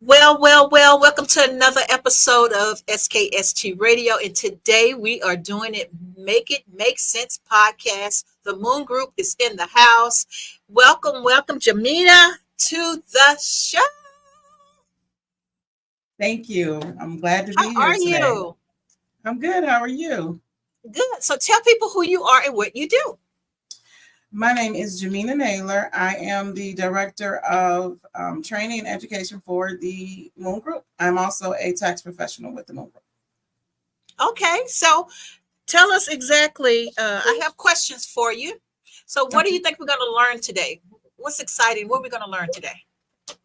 Well, welcome to another episode of SKST Radio. And today we are doing it Make It Make Sense podcast. The Moon Group is in the house. Welcome, Jamina, to the show. Thank you. I'm glad to How be here are today. you? I'm good. How are you? Good. So tell people who you are and what you do. My name is Jamina Nailer. I am the Director of Training and Education for the Moon Group. I'm also a tax professional with the Moon Group. Okay, so tell us exactly. I have questions for you. So what do you think we're going to learn today? What's exciting? What are we going to learn today?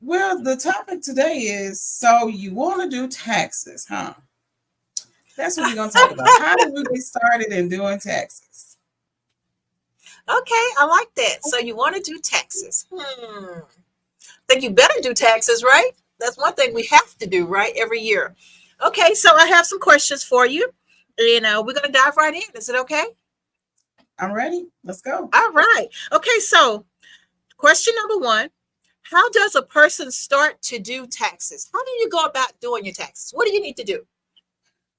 Well, the topic today is, so you want to do taxes, huh? That's what we're going to talk about. How did we get started in doing taxes? Okay, I like that. So you want to do taxes. Think you better do taxes, right? That's one thing we have to do, right? Every year. Okay, so I have some questions for you. And we're going to dive right in. Is it okay? I'm ready. Let's go. All right. Okay, so question number one. How does a person start to do taxes? How do you go about doing your taxes? What do you need to do?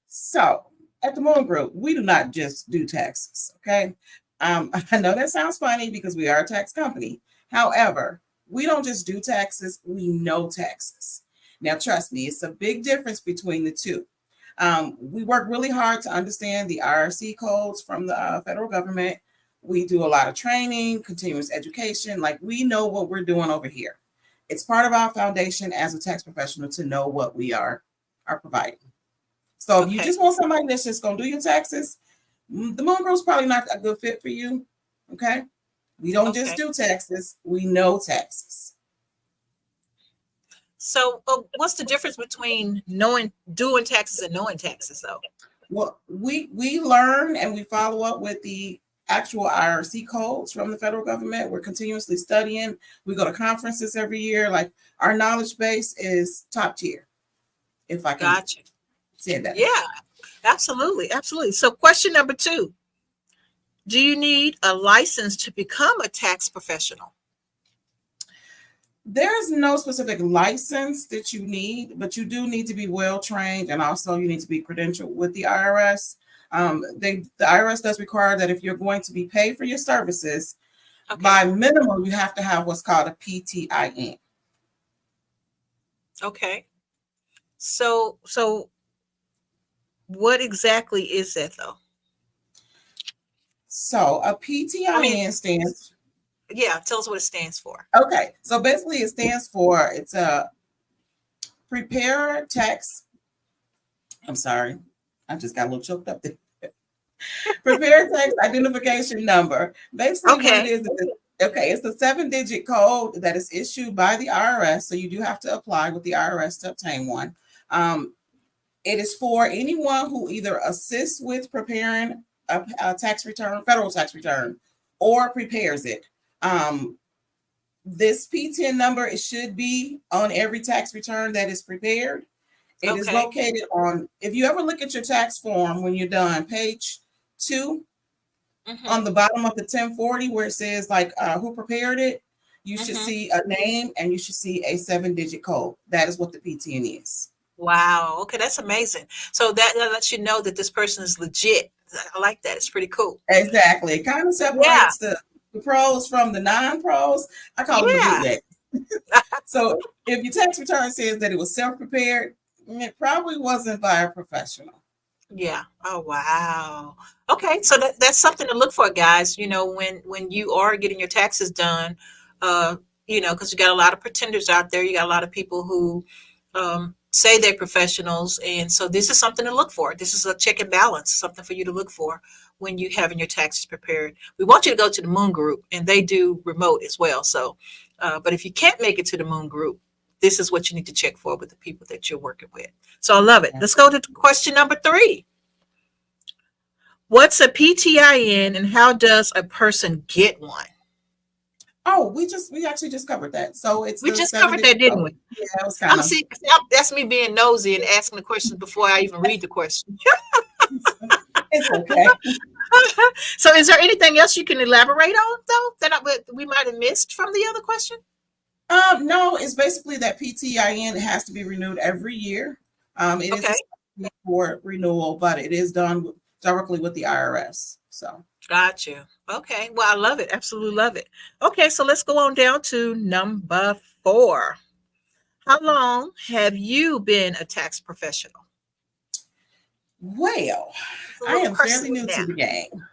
So at the Moon Group, we do not just do taxes, okay? I know that sounds funny because we are a tax company. However, we don't just do taxes, we know taxes. Now, trust me, it's a big difference between the two. We work really hard to understand the IRC codes from the federal government. We do a lot of training, continuous education. Like, we know what we're doing over here. It's part of our foundation as a tax professional to know what we are providing. So if you just want somebody that's just going to do your taxes, the Moon Group's probably not a good fit for you. Okay. We don't just do taxes. We know taxes. So what's the difference between doing taxes and knowing taxes though? Well, we learn and we follow up with the actual IRC codes from the federal government. We're continuously studying. We go to conferences every year. Like, our knowledge base is top tier. If I can say that. Yeah, absolutely. So question number two, do you need a license to become a tax professional? There's no specific license that you need, but you do need to be well trained, and also you need to be credentialed with the IRS. The IRS does require that if you're going to be paid for your services, by minimum, you have to have what's called a PTIN. Okay. So what exactly is that though? So a PTIN stands. Yeah, tell us what it stands for. Okay, so basically it stands for, it's a prepare tax. I'm sorry, I just got a little choked up there. Prepare tax identification number. Basically what it is, it's a 7-digit code that is issued by the IRS. So you do have to apply with the IRS to obtain one. It is for anyone who either assists with preparing a tax return, federal tax return, or prepares it. This PTIN number, it should be on every tax return that is prepared. It is located on, if you ever look at your tax form when you're done, page 2, on the bottom of the 1040 where it says like who prepared it, you should see a name and you should see a 7-digit code. That is what the PTIN is. Wow. Okay, that's amazing. So that lets you know that this person is legit. I like that. It's pretty cool. Exactly. It kind of separates the pros from the non-pros. I call them the bootleg. So if your tax return says that it was self-prepared, it probably wasn't by a professional. Yeah. Oh, wow. Okay. So that's something to look for, guys. You know, when you are getting your taxes done, you know, because you got a lot of pretenders out there. You got a lot of people who say they're professionals. And so this is something to look for. This is a check and balance, something for you to look for when you having your taxes prepared. We want you to go to the Moon Group, and they do remote as well. So, but if you can't make it to the Moon Group, this is what you need to check for with the people that you're working with. So I love it. Let's go to question number 3. What's a PTIN and how does a person get one? Oh, we actually just covered that. So we just covered that, didn't we? Yeah, it was kind of. See, that's me being nosy and asking the questions before I even read the question. It's okay. So is there anything else you can elaborate on, though, that we might have missed from the other question? No, it's basically that PTIN has to be renewed every year. It is Okay, a for renewal, but it is done directly with the IRS. So got you. Okay, well, I love it. Absolutely love it. Okay, so let's go on down to number 4. How long have you been a tax professional? well, It's a I little am fairly personal new now. to the game.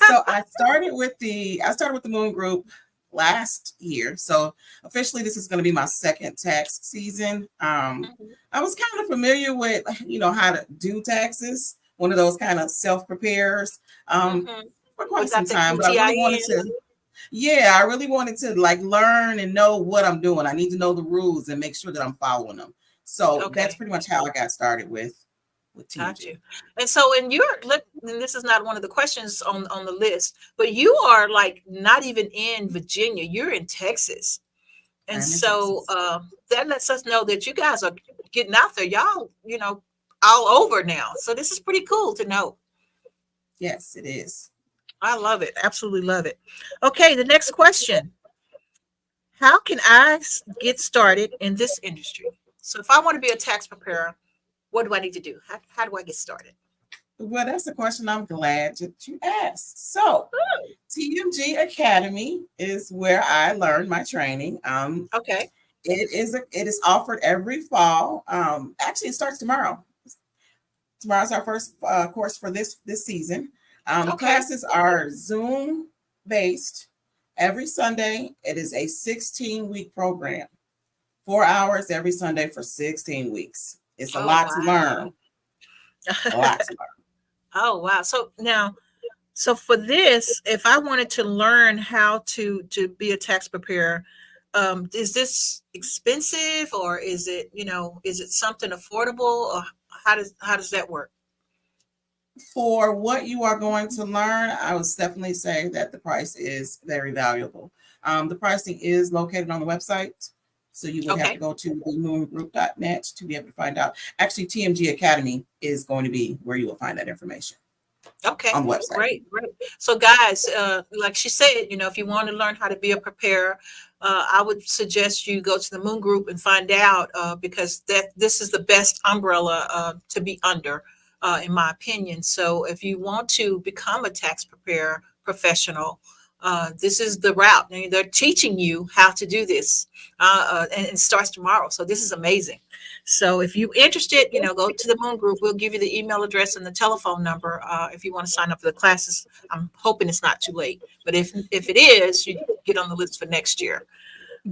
So I started with the Moon Group last year. So officially this is going to be my second tax season. Mhm, I was kind of familiar with how to do taxes, one of those kind of self-preparers mhm. for quite some Without the time, but I really wanted PTIN. to yeah, I really wanted to like learn and know what I'm doing. I need to know the rules and make sure that I'm following them. So that's Okay, pretty much how I got started with got TMG. you. And so, in your look, and this is not one of the questions on the list, but you are like not even in Virginia. You're in Texas, and I'm in so Texas. that lets us know that you guys are getting out there. Y'all, all over now. So this is pretty cool to know. Yes, it is. I love it. Absolutely love it. Okay, the next question. How can I get started in this industry? So if I want to be a tax preparer, what do I need to do? How do I get started? Well, that's a question I'm glad that you asked. So, TMG Academy is where I learned my training. Okay. It is offered every fall. Actually, it starts tomorrow. Tomorrow's our first course for this season. The Okay. classes are Zoom based every Sunday. It is a 16-week program, 4 hours every Sunday for 16 weeks. It's a Oh lot to wow. learn. A lot to learn. Oh wow. So now, so for this, if I wanted to learn how to be a tax preparer, is this expensive or is it something affordable or how does that work? For what you are going to learn, I would definitely say that the price is very valuable. The pricing is located on the website. So you would have to Okay. go to themoongroup.net to be able to find out. Actually, TMG Academy is going to be where you will find that information Okay, on the website. great, great. So, guys, like she said, if you want to learn how to be a preparer, I would suggest you go to the Moon Group and find out because this is the best umbrella to be under, in my opinion. So, if you want to become a tax preparer professional, this is the route. And they're teaching you how to do this, and it starts tomorrow. So, this is amazing. So if you're interested, go to the Moon Group. We'll give you the email address and the telephone number if you want to sign up for the classes. I'm hoping it's not too late, but if it is, you get on the list for next year.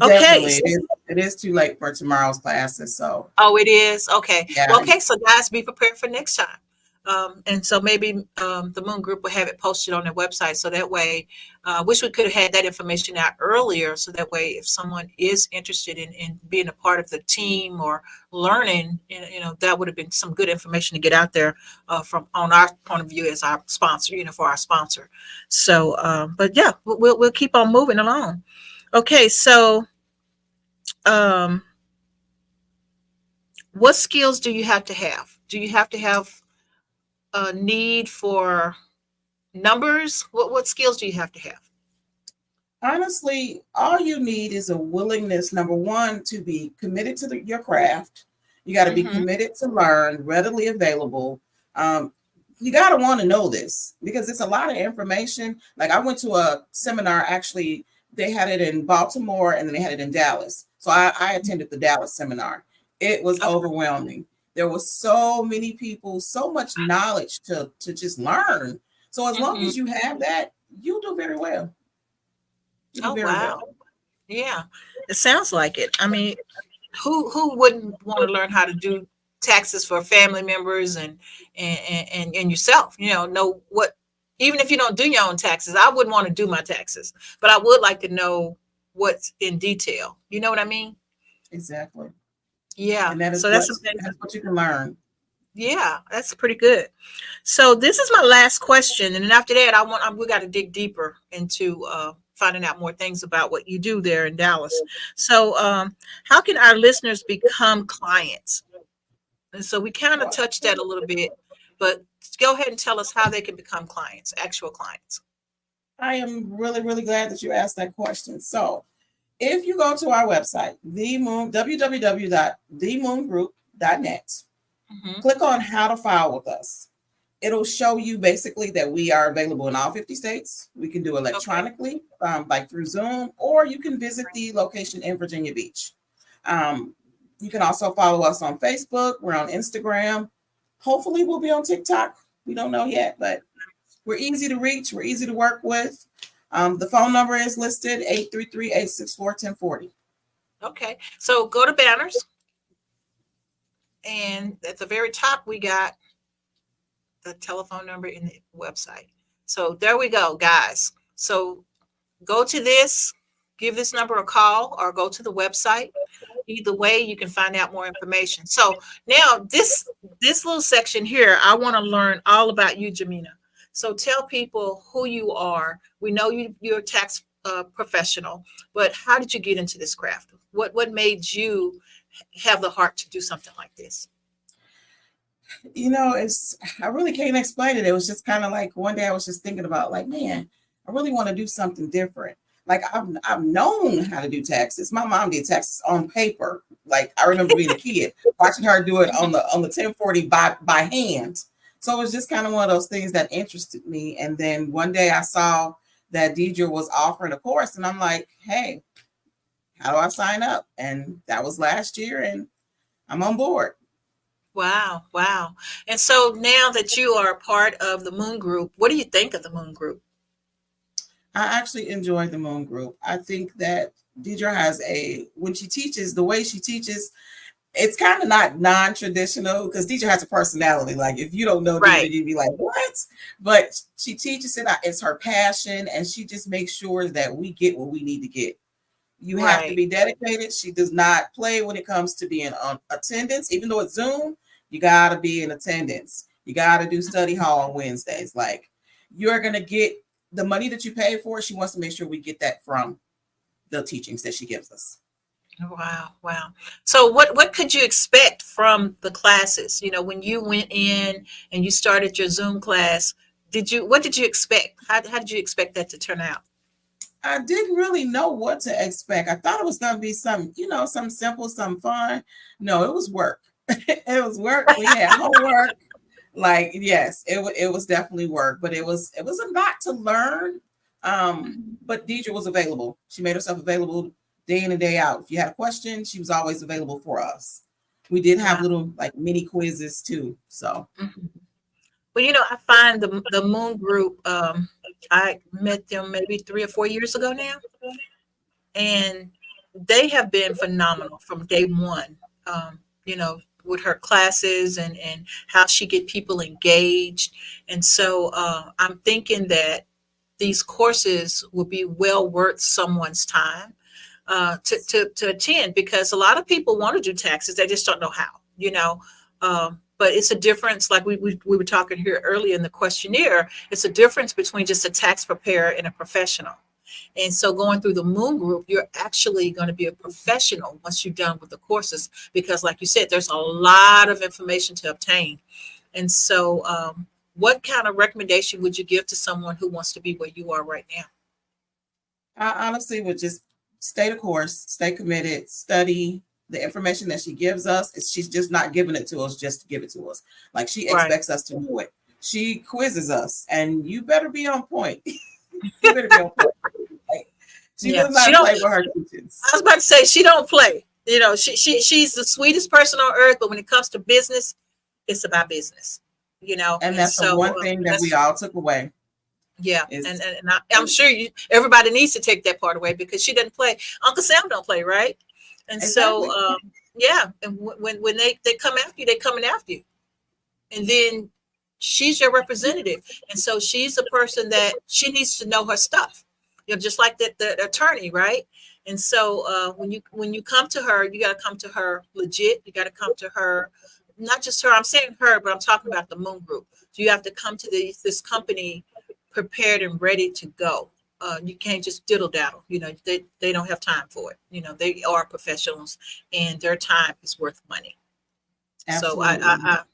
Okay. Definitely. It is too late for tomorrow's classes. So, Oh, it is. Okay. yeah, Well, okay. So guys, be prepared for next time. And so maybe the Moon Group will have it posted on their website. So that way, wish we could have had that information out earlier. So that way, if someone is interested in being a part of the team or learning, that would have been some good information to get out there from on our point of view as our sponsor, for our sponsor. So, but yeah, we'll keep on moving along. Okay. So, um, what skills do you have to have? Do you have to have a need for numbers? What skills do you have to have? honestly, all you need is a willingness, number one, to be committed to your craft. You got to be Mm-hmm. committed to learn, readily available. Um, you got to want to know this because it's a lot of information. Like I went to a seminar, actually, they had it in Baltimore and then they had it in Dallas. So I attended the Dallas seminar. It was Okay. overwhelming. There was so many people, so much knowledge to just learn. So as long Mm-hmm. as you have that, you'll do very well. You do Oh very wow. well. Yeah. It sounds like it. I mean, who wouldn't want to learn how to do taxes for family members and yourself? Know what even if you don't do your own taxes, I wouldn't want to do my taxes, but I would like to know what's in detail. You know what I mean? Exactly. Yeah. And that is So what that's amazing. that's what you can learn. Yeah, that's pretty good. So this is my last question, and then after that, we got to dig deeper into finding out more things about what you do there in Dallas. So, how can our listeners become clients? And so we kind of Well, touched that a little bit, but go ahead and tell us how they can become clients, actual clients. I am really, really glad that you asked that question. So If you go to our website, the moon www.themoongroup.net, Mm-hmm. click on how to file with us. It'll show you basically that we are available in all 50 states. We can do Okay. electronically, like through Zoom, or you can visit the location in Virginia Beach. Um, you can also follow us on Facebook. We're on Instagram. Hopefully, we'll be on TikTok. We don't know yet, but we're easy to reach. We're easy to work with. The phone number is listed 833-864-1040. Okay. So go to banners, and at the very top, we got the telephone number in the website. So there we go, guys. So go to this, give this number a call, or go to the website. Either way, you can find out more information. So now this little section here, I want to learn all about you, Jamina. So tell people who you are. We know you're a tax professional, but how did you get into this craft? What made you have the heart to do something like this? It's I really can't explain it. It was just kind of like one day I was just thinking about like, man, I really want to do something different. Like I've known how to do taxes. My mom did taxes on paper. Like I remember being a kid watching her do it on the 1040 by hand. So it was just kind of one of those things that interested me. And then one day I saw that Deidre was offering a course, and I'm like, hey, how do I sign up? And that was last year, and I'm on board. Wow, wow. And so now that you are a part of the Moon Group, what do you think of the Moon Group? I actually enjoy the Moon Group. I think that Deidre has when she teaches, the way she teaches, it's kind of not non-traditional because Deidre has a personality. Like if you don't know Deidre, Right, you'd be like, what? But she teaches it. It's her passion, and she just makes sure that we get what we need to get. You have to right. be dedicated. She does not play when it comes to being on attendance. Even though it's Zoom, you got to be in attendance. You got to do study hall on Wednesdays. Like you're going to get the money that you pay for. She wants to make sure we get that from the teachings that she gives us. Wow, wow. So what could you expect from the classes? You know, when you went in and you started your Zoom class, what did you expect? How did you expect that to turn out? I didn't really know what to expect. I thought it was going to be some simple, some fun. No, it was work. It was work. We had homework. Like, yes, it was definitely work, but it was a lot to learn. But Deidre was available. She made herself available day in and day out. If you had a question, she was always available for us. We did have Wow. little like mini quizzes too. So Mhm. Well, I find the Moon Group. I met them maybe 3 or 4 years ago now, and they have been phenomenal from day one. With her classes and how she get people engaged, and so I'm thinking that these courses will be well worth someone's time to attend, because a lot of people want to do taxes, they just don't know how. But it's a difference, like we were talking here earlier in the questionnaire. It's a difference between just a tax preparer and a professional. And so going through the Moon Group, you're actually going to be a professional once you're done with the courses, because like you said, there's a lot of information to obtain. And so what kind of recommendation would you give to someone who wants to be where you are right now? I honestly would just stay the course, stay committed, study the information that she gives us. She's just not giving it to us just to give it to us. Like she Right. expects us to know it. She quizzes us, and you better be on point. You better be on point. Like, she Yeah. does She not don't play with her teachings. I was about to say she don't play. She's the sweetest person on earth, but when it comes to business, it's about business. And And that's the so one thing that we that's all took away yeah, and is I'm sure everybody needs to take that part away, because she doesn't play. Uncle Sam don't play, right? And so exactly. yeah, and when they come after you, they coming after you, and then she's your representative, and so she's a person that she needs to know her stuff, just like that the attorney, right? And so when you come to her, you got to come to her legit. You got to come to her, not just her, I'm saying her, but I'm talking about the Moon Group. So you have to come to this company prepared and ready to go. You can't just diddle daddle. They don't have time for it. They are professionals, and their time is worth money. So Absolutely.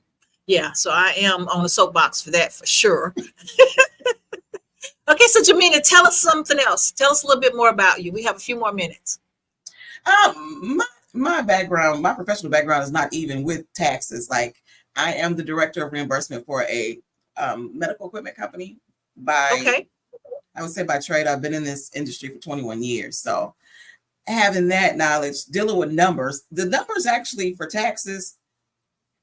yeah, so I am on the soapbox for that, for sure. Okay, so Jamina, tell us something else. Tell us a little bit more about you. We have a few more minutes. My background, my professional background is not even with taxes. Like I am the director of reimbursement for a medical equipment company. By Okay. I would say by trade, I've been in this industry for 21 years. So having that knowledge, dealing with numbers, the numbers actually for taxes,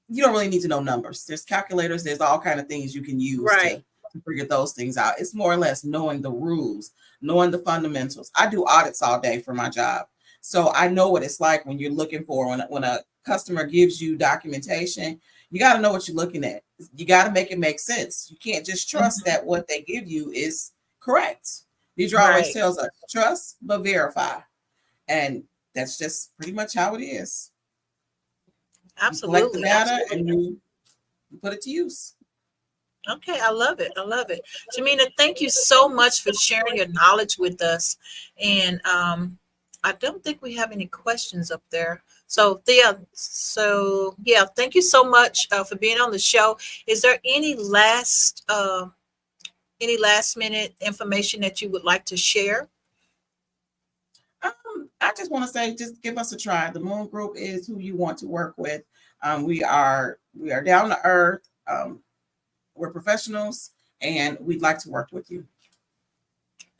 you don't really need to know numbers. There's calculators, there's all kind of things you can use Right. to figure those things out. It's more or less knowing the rules, knowing the fundamentals. I do audits all day for my job. So I know what it's like when you're looking for when a customer gives you documentation, you got to know what you're looking at. You got to make it make sense. You can't just trust Mhm. that what they give you is correct. Deidre always Right. tells us trust but verify. And that's just pretty much how it is. You collect the Absolutely. data and Absolutely. you put it to use. Okay, I love it. I love it. Jamina, thank you so much for sharing your knowledge with us. And I don't think we have any questions up there. So Thea, so yeah, thank you so much for being on the show. Is there any last minute information that you would like to share? I just want to say, just give us a try. The Moon Group is who you want to work with. We are down to earth. We're professionals, and we'd like to work with you.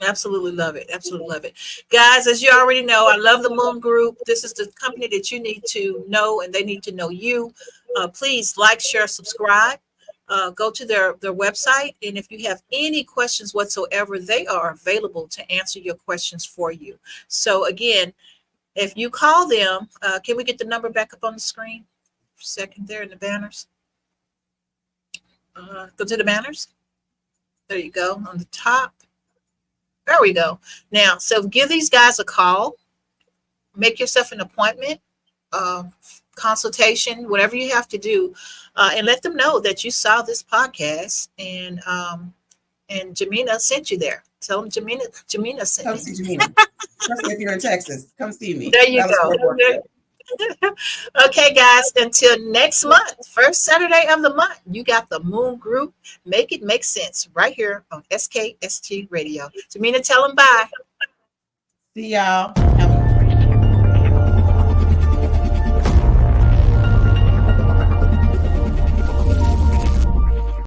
Absolutely love it. Absolutely love it. Guys, as you already know, I love the Moon Group. This is the company that you need to know, and they need to know you. Please like, share, subscribe. Go to their website. And if you have any questions whatsoever, they are available to answer your questions for you. So, again, if you call them, can we get the number back up on the screen? For a second there in the banners. Go to the banners. There you go on the top. There we go. Now, so give these guys a call, make yourself an appointment, uh, consultation, whatever you have to do, and let them know that you saw this podcast and Jamina sent you there. Tell them Jamina sent Come me. see Jamina, especially if you're in Texas. Come see me. There you Dallas go. Fort Worth. Okay, guys, until next month, first Saturday of the month, you got the Moon Group. Make it make sense right here on SKST Radio. Jamina, tell them bye. See y'all. Have a